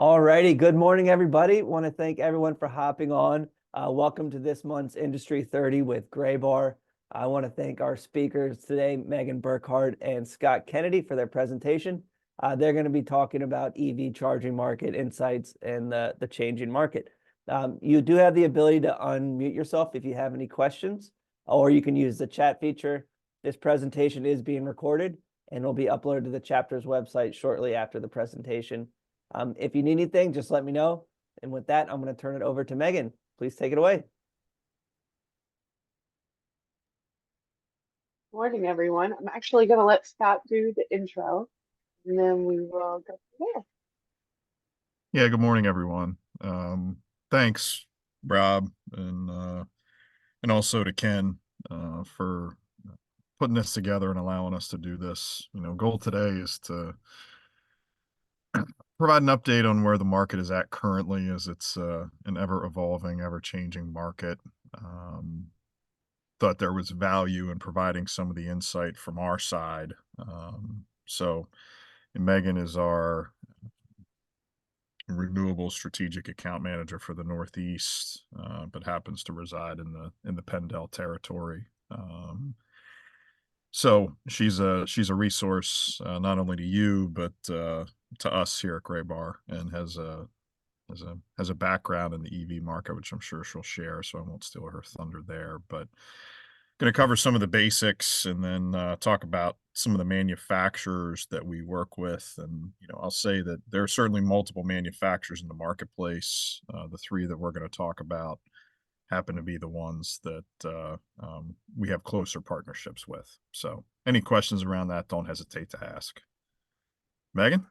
Alrighty, good morning, everybody. Want to thank everyone for hopping on. Welcome to this month's Industry 30 with Graybar. I want to thank our speakers today, Meghan, Burkhard, and Scott Kennedy, for their presentation. They're going to be talking about EV charging market insights and the changing market. You do have the ability to unmute yourself if you have any questions, or you can use the chat feature. This presentation is being recorded and will be uploaded to the chapter's website shortly after the presentation. If you need anything, just let me know. And with that, I'm going to turn it over to Meghan. Please take it away. Morning, everyone. I'm actually going to let Scott do the intro, and then we will go from there. Yeah, good morning, everyone. Thanks, Rob, and also to Ken for putting this together and allowing us to do this. Goal today is to provide an update on where the market is at currently, as it's an ever-evolving, ever-changing market. Thought there was value in providing some of the insight from our side. And Meghan is our Renewables strategic account manager for the Northeast, but happens to reside in the Penn-Del territory. So she's a resource not only to you but to us here at Graybar, and has a background in the EV market, which I'm sure she'll share. So I won't steal her thunder there, but going to cover some of the basics and then talk about some of the manufacturers that we work with. And, I'll say that there are certainly multiple manufacturers in the marketplace. The three that we're going to talk about happen to be the ones that we have closer partnerships with. So any questions around that, don't hesitate to ask. Meghan?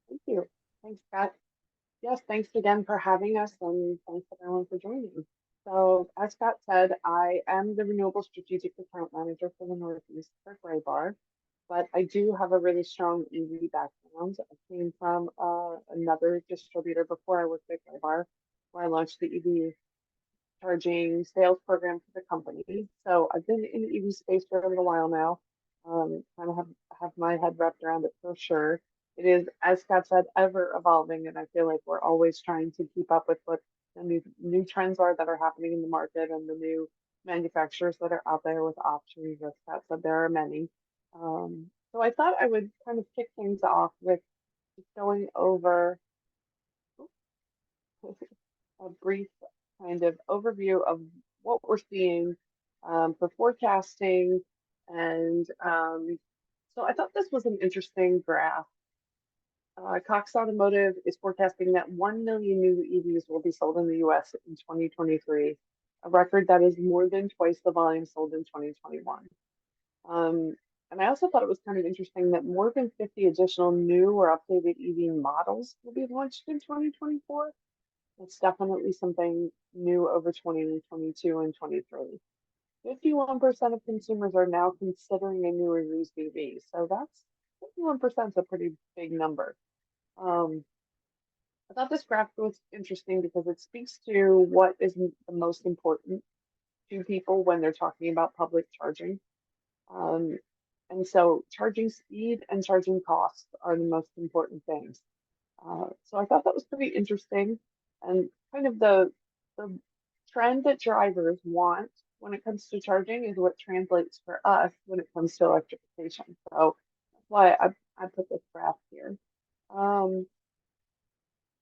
Thank you. Thanks, Scott. Yes, thanks again for having us, and thanks everyone for joining. So, as Scott said, I am the Renewable Strategic Account Manager for the Northeast for Graybar, but I do have a really strong EV background. I came from another distributor before I worked at Graybar, where I launched the EV charging sales program for the company. So I've been in the EV space for a little while now. Kind of have my head wrapped around it for sure. It is, as Scott said, ever evolving, and I feel like we're always trying to keep up with what the new trends are that are happening in the market, and the new manufacturers that are out there with options. As Scott said, there are many. So I thought I would kind of kick things off with just going over a brief kind of overview of what we're seeing for forecasting. And so I thought this was an interesting graph. Cox Automotive is forecasting that 1 million new EVs will be sold in the US in 2023, a record that is more than twice the volume sold in 2021. And I also thought it was kind of interesting that more than 50 additional new or updated EV models will be launched in 2024. It's definitely something new over 2022 and 23. 51% of consumers are now considering a new or used EV. So that's 51% is a pretty big number. I thought this graph was interesting because it speaks to what is the most important to people when they're talking about public charging. And so charging speed and charging costs are the most important things. So I thought that was pretty interesting, and kind of the trend that drivers want when it comes to charging is what translates for us when it comes to electrification. So that's why I put this graph here.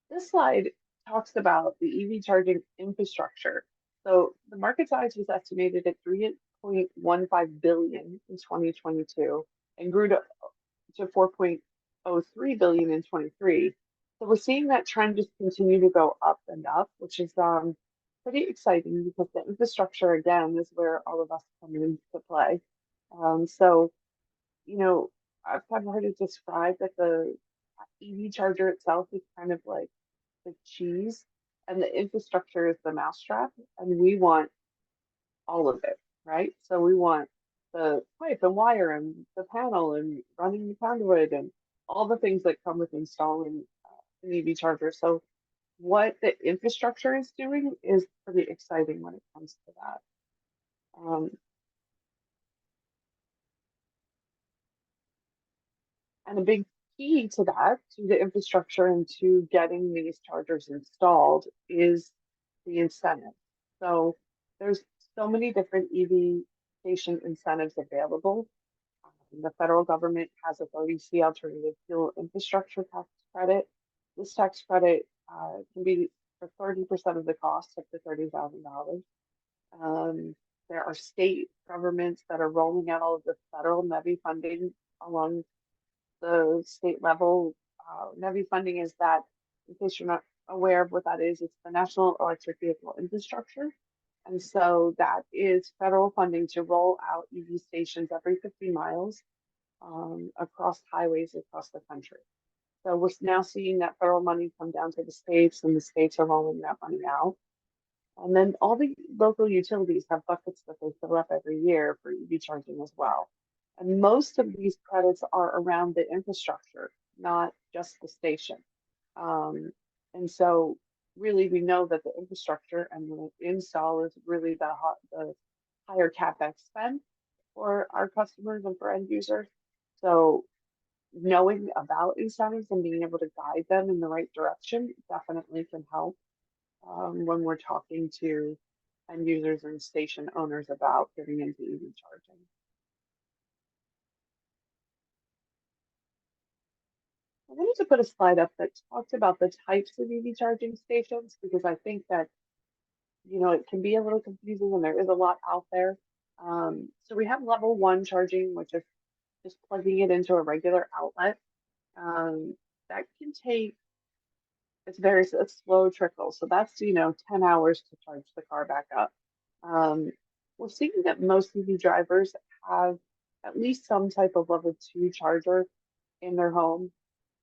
This slide talks about the EV charging infrastructure. So the market size was estimated at 3.15 billion in 2022 and grew to 4.03 billion in 23. So we're seeing that trend just continue to go up and up, which is pretty exciting because the infrastructure, again, is where all of us come into play. So, I've kind of heard it described that the EV charger itself is kind of like the cheese, and the infrastructure is the mousetrap, and we want all of it, right? So we want the pipe and wire and the panel and running the conduit and all the things that come with installing an EV charger. So what the infrastructure is doing is pretty exciting when it comes to that. And a big key to that, to the infrastructure and to getting these chargers installed is the incentive. So there's so many different EV station incentives available. The federal government has a 30C alternative fuel infrastructure tax credit. This tax credit can be for 30% of the cost, up to $30,000. Um, there are state governments that are rolling out all of the federal NEVI funding along the state level. NEVI funding is that, in case you're not aware of what that is, it's the National Electric Vehicle Infrastructure. And so that is federal funding to roll out EV stations every 50 miles across highways across the country. So we're now seeing that federal money come down to the states, and the states are rolling that money out. And then all the local utilities have buckets that they fill up every year for EV charging as well. And most of these credits are around the infrastructure, not just the station. Um, and so really we know that the infrastructure and the install is really the higher CapEx spend for our customers and for end users. So knowing about incentives and being able to guide them in the right direction definitely can help when we're talking to end users and station owners about getting into EV charging. I wanted to put a slide up that talks about the types of EV charging stations because I think that, it can be a little confusing and there is a lot out there. So we have level 1 charging, which is just plugging it into a regular outlet. That can take, it's very a slow trickle. So that's, 10 hours to charge the car back up. We're seeing that most EV drivers have at least some type of level 2 charger in their home.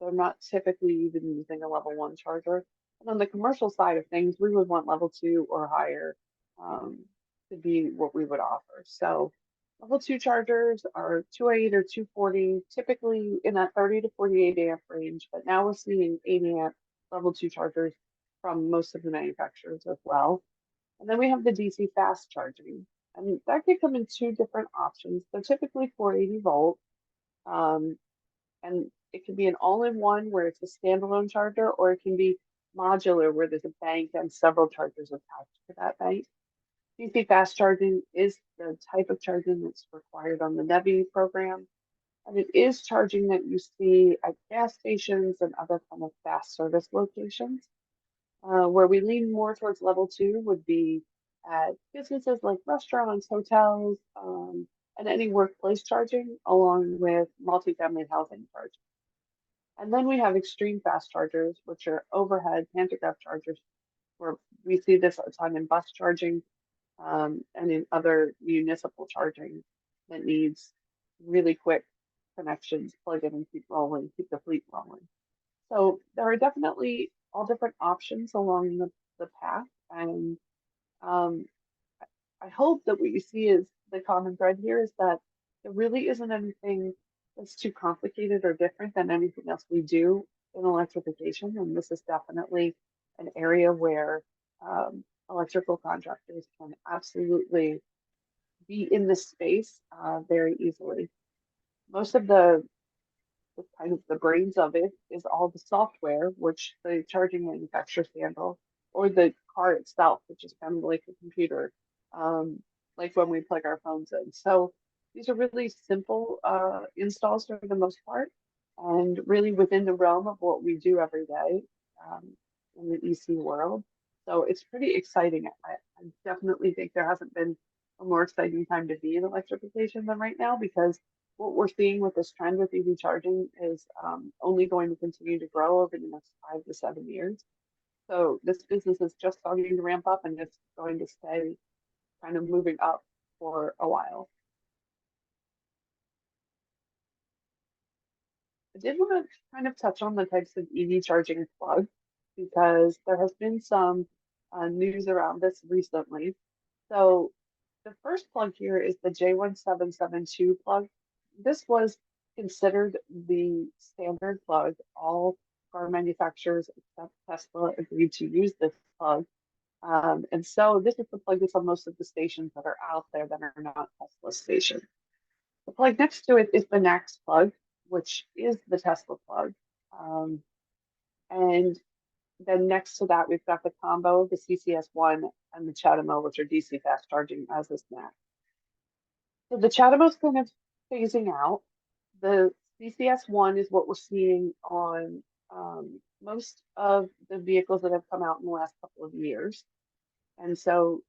They're not typically even using a level 1 charger. And on the commercial side of things, we would want level 2 or higher to be what we would offer. So level 2 chargers are 208 or 240, typically in that 30 to 48 amp range. But now we're seeing 80 amp level 2 chargers from most of the manufacturers as well. And then we have the DC fast charging. And that can come in 2 different options. They're typically 480 volt. And it can be an all-in-one where it's a standalone charger, or it can be modular where there's a bank and several chargers attached to that bank. DC fast charging is the type of charging that's required on the NEVI program. And it is charging that you see at gas stations and other kind of fast service locations. Where we lean more towards level 2 would be at businesses like restaurants, hotels, and any workplace charging, along with multifamily housing charging. And then we have extreme fast chargers, which are overhead pantograph chargers, where we see this a ton in bus charging and in other municipal charging that needs really quick connections, plug in and keep rolling, keep the fleet rolling. So there are definitely all different options along the path. And I hope that what you see is the common thread here is that there really isn't anything that's too complicated or different than anything else we do in electrification. And this is definitely an area where electrical contractors can absolutely be in this space very easily. Most of the kind of the brains of it is all the software, which the charging manufacturers handle, or the car itself, which is kind of like a computer, like when we plug our phones in. So these are really simple installs for the most part, and really within the realm of what we do every day in the EC world. So it's pretty exciting. I definitely think there hasn't been a more exciting time to be in electrification than right now, because what we're seeing with this trend with EV charging is only going to continue to grow over the next 5 to 7 years. So this business is just starting to ramp up, and it's going to stay kind of moving up for a while. I did want to kind of touch on the types of EV charging plugs, because there has been some news around this recently. So the first plug here is the J1772 plug. This was considered the standard plug. All car manufacturers except Tesla agreed to use this plug. And so this is the plug that's on most of the stations that are out there that are not Tesla stations. The plug next to it is the NACS plug. which is the Tesla plug. And then next to that, we've got the combo, the CCS1 and the CHAdeMO, which are DC fast charging as a snack. So the CHAdeMO is kind of phasing out. The CCS1 is what we're seeing on most of the vehicles that have come out in the last couple of years. And so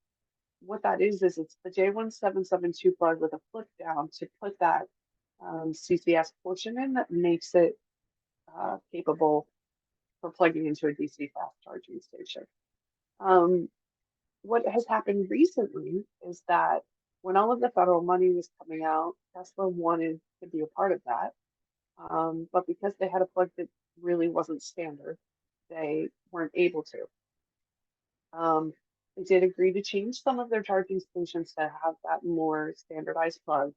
what that is it's the J1772 plug with a flip down to put that CCS portion in that makes it capable for plugging into a DC fast charging station. What has happened recently is that when all of the federal money was coming out, Tesla wanted to be a part of that. But because they had a plug that really wasn't standard, they weren't able to. They did agree to change some of their charging stations to have that more standardized plug.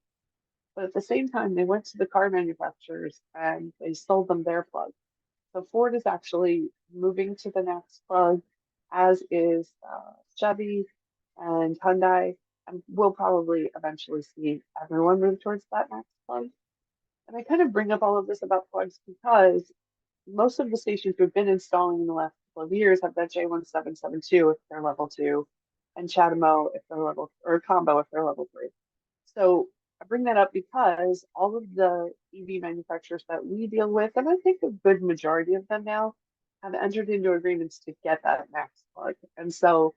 But at the same time, they went to the car manufacturers and they sold them their plug. So Ford is actually moving to the next plug, as is Chevy and Hyundai, and we'll probably eventually see everyone move towards that next plug. And I kind of bring up all of this about plugs because most of the stations we've been installing in the last couple of years have that J1772 if they're level 2, and CHAdeMO if they're level, or combo if they're level 3. So I bring that up because all of the EV manufacturers that we deal with, and I think a good majority of them now, have entered into agreements to get that max plug. And so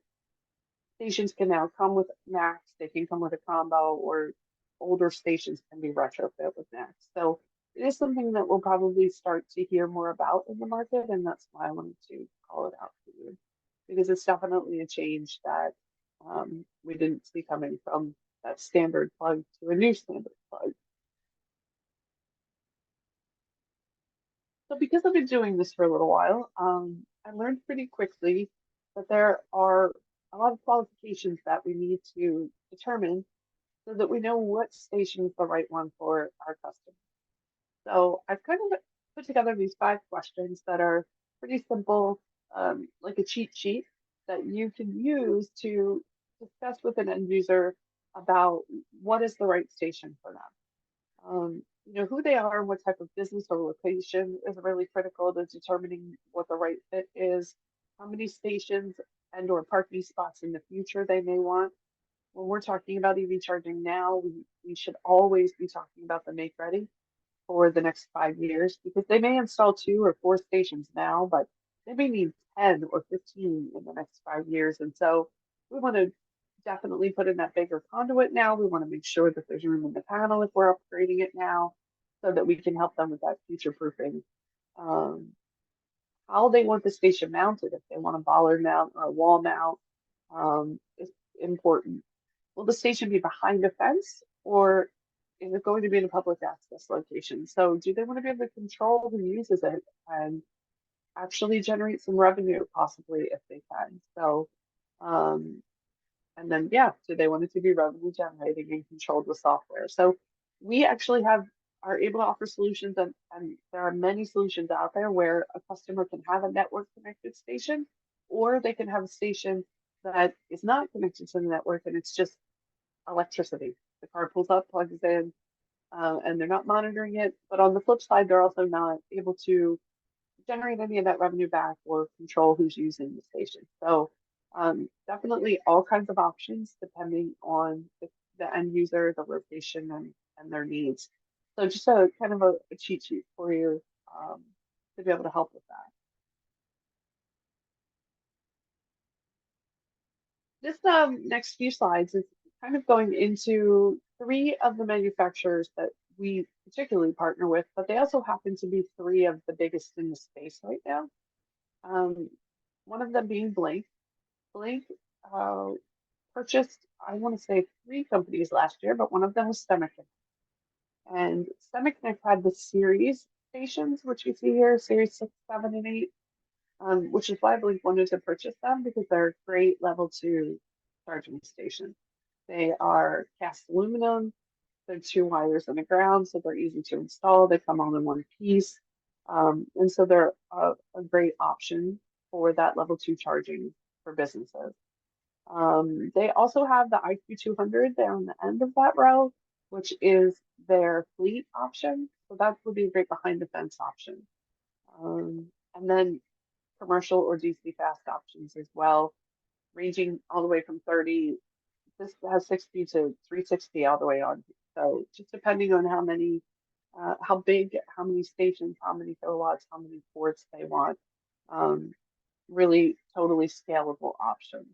stations can now come with max, they can come with a combo, or older stations can be retrofit with max. So it is something that we'll probably start to hear more about in the market, and that's why I wanted to call it out for you, because it's definitely a change that we didn't see coming from that standard plug to a new standard plug. So because I've been doing this for a little while, I learned pretty quickly that there are a lot of qualifications that we need to determine so that we know what station is the right one for our customer. So I've kind of put together these 5 questions that are pretty simple, like a cheat sheet that you can use to discuss with an end user about what is the right station for them. You know, who they are and what type of business or location is really critical to determining what the right fit is, how many stations and or parking spots in the future they may want. When we're talking about EV charging now, we should always be talking about the make ready for the next 5 years, because they may install 2 or 4 stations now, but they may need 10 or 15 in the next 5 years. And so we want to definitely put in that bigger conduit now. We want to make sure that there's room in the panel if we're upgrading it now, so that we can help them with that future proofing. How they want the station mounted, if they want a bollard mount or a wall mount, is important. Will the station be behind a fence, or is it going to be in a public access location? So do they want to be able to control who uses it and actually generate some revenue possibly if they can? So, and then, yeah, do they want it to be revenue generating and controlled with software? So we actually are able to offer solutions, and there are many solutions out there where a customer can have a network connected station, or they can have a station that is not connected to the network and it's just electricity. The car pulls up, plugs in, and they're not monitoring it. But on the flip side, they're also not able to generate any of that revenue back or control who's using the station. So definitely all kinds of options depending on the end user, the location, and their needs. So just a kind of a cheat sheet for you to be able to help with that. This next few slides is kind of going into 3 of the manufacturers that we particularly partner with, but they also happen to be 3 of the biggest in the space right now. One of them being Blink. Blink purchased, I want to say 3 companies last year, but one of them was Semiconductor. And Semiconductor had the series stations, which you see here, series 6, 7, and 8. Which is why Blink wanted to purchase them, because they're a great level 2 charging station. They are cast aluminum, they're 2 wires in the ground, so they're easy to install. They come all in one piece. And so they're a great option for that level 2 charging for businesses. They also have the IQ200 there on the end of that row, which is their fleet option. So that would be a great behind the fence option. And then commercial or DC fast options as well, ranging all the way from 30. This has 60 to 360 all the way on. So just depending on how big, how many stations, how many kilowatts, how many ports they want. Um, really totally scalable option.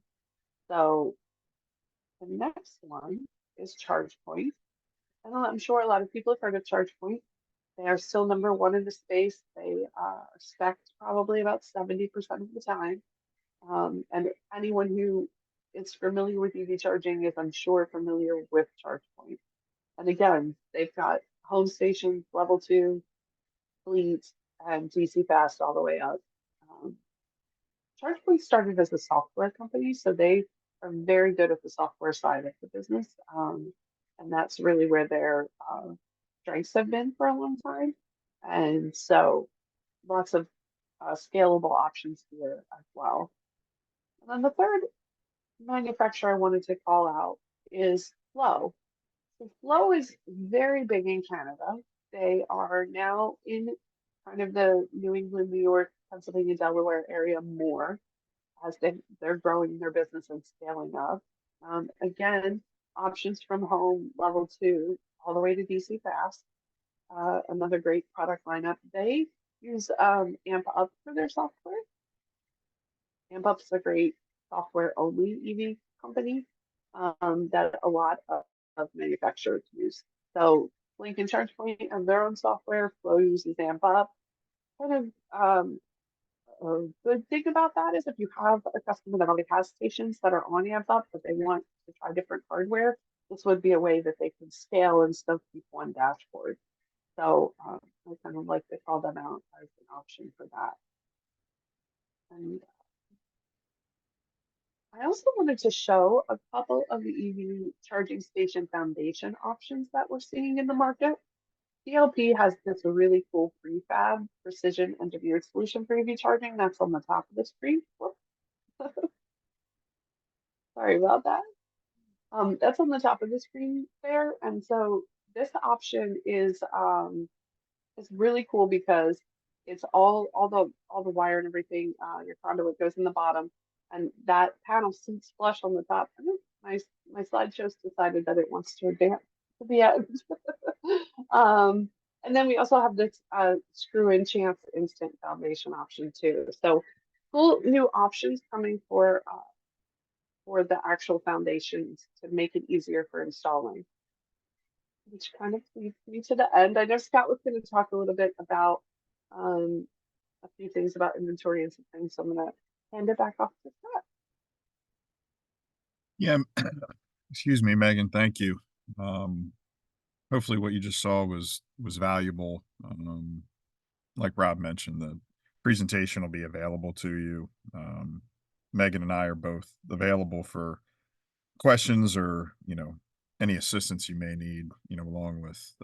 So the next one is ChargePoint. And I'm sure a lot of people have heard of ChargePoint. They are still number one in the space. They are spec'd probably about 70% of the time. And anyone who is familiar with EV charging is, I'm sure, familiar with ChargePoint. And again, they've got home stations, level 2, fleets, and DC fast all the way up. Um, ChargePoint started as a software company, so they are very good at the software side of the business. And that's really where their strengths have been for a long time. And so lots of scalable options here as well. And then the third manufacturer I wanted to call out is Flow. So Flow is very big in Canada. They are now in kind of the New England, New York, Pennsylvania, Delaware area more as they're growing their business and scaling up. Again, options from home, level 2, all the way to DC fast. Another great product lineup. They use AMP Up for their software. AMP Up's a great software only EV company that a lot of manufacturers use. So Blink and ChargePoint have their own software. Flow uses AMP Up. Kind of a good thing about that is if you have a customer that already has stations that are on AMP Up, but they want to try different hardware, this would be a way that they can scale and still keep one dashboard. So I kind of like to call them out as an option for that. And I also wanted to show a couple of the EV charging station foundation options that we're seeing in the market. DLP has this really cool prefab precision engineered solution for EV charging that's on the top of the screen. Sorry about that. That's on the top of the screen there. And so this option is really cool because it's all the wire and everything. Your conduit goes in the bottom, and that panel sits flush on the top. I think my slideshow's decided that it wants to advance to the end. And then we also have this screw-in chance instant foundation option too. So cool new options coming for the actual foundations to make it easier for installing. Which kind of leads me to the end. I know Scott was going to talk a little bit about a few things about inventory and some things, so I'm going to hand it back off to Scott. Yeah, excuse me, Megan. Thank you. Hopefully, what you just saw was valuable. Like Rob mentioned, the presentation will be available to you. Megan and I are both available for questions or any assistance you may need. Along with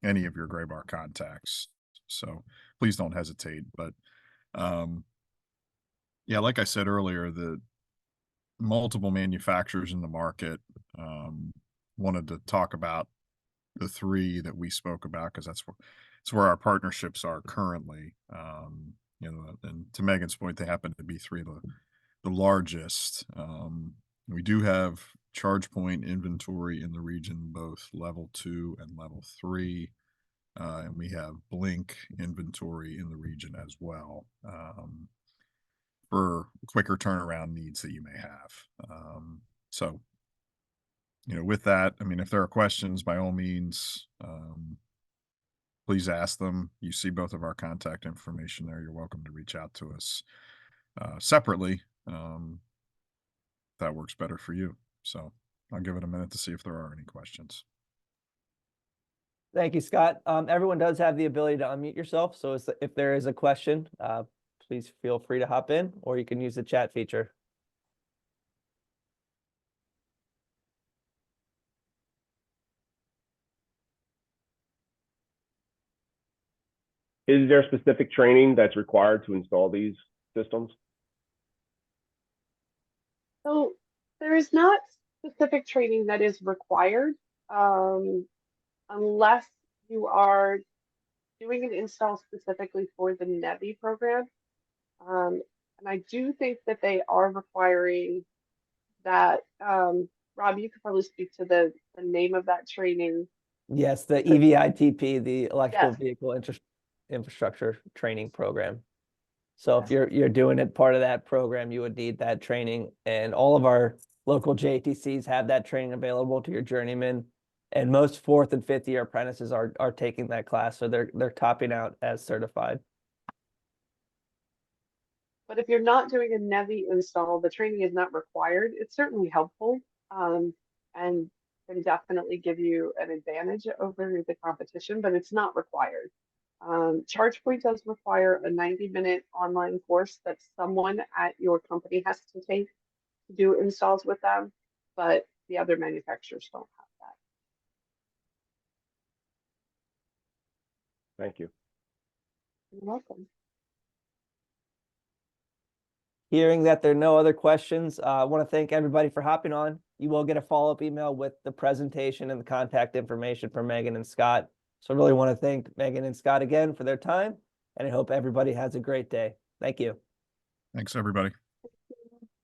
any of your Graybar contacts. So please don't hesitate. But yeah, like I said earlier, the multiple manufacturers in the market wanted to talk about the three that we spoke about because it's where our partnerships are currently. And to Megan's point, they happen to be three of the largest. We do have ChargePoint inventory in the region, both level 2 and level 3. And we have Blink inventory in the region as well for quicker turnaround needs that you may have. So, with that, I mean, if there are questions, by all means, please ask them. You see both of our contact information there. You're welcome to reach out to us separately. That works better for you. So I'll give it a minute to see if there are any questions. Thank you, Scott. Everyone does have the ability to unmute yourself. So if there is a question, please feel free to hop in, or you can use the chat feature. Is there specific training that's required to install these systems? So there is not specific training that is required unless you are doing an install specifically for the NEVI program. And I do think that they are requiring that, Rob, you could probably speak to the name of that training. Yes, the Because- EVITP, the Electrical Yes. Vehicle Infrastructure Training Program. So if Yes. you're doing it part of that program, you would need that training, and all of our local JTCs have that training available to your journeyman. And most 4th and 5th year apprentices are taking that class, so they're topping out as certified. But if you're not doing a NEVI install, the training is not required. It's certainly helpful, and can definitely give you an advantage over the competition, but it's not required. ChargePoint does require a 90-minute online course that someone at your company has to take to do installs with them, but the other manufacturers don't have that. Thank you. You're welcome. Hearing that there are no other questions, I want to thank everybody for hopping on. You will get a follow-up email with the presentation and the contact information for Meghan and Scott. So I really want to thank Meghan and Scott again for their time, and I hope everybody has a great day. Thank you. Thanks, everybody.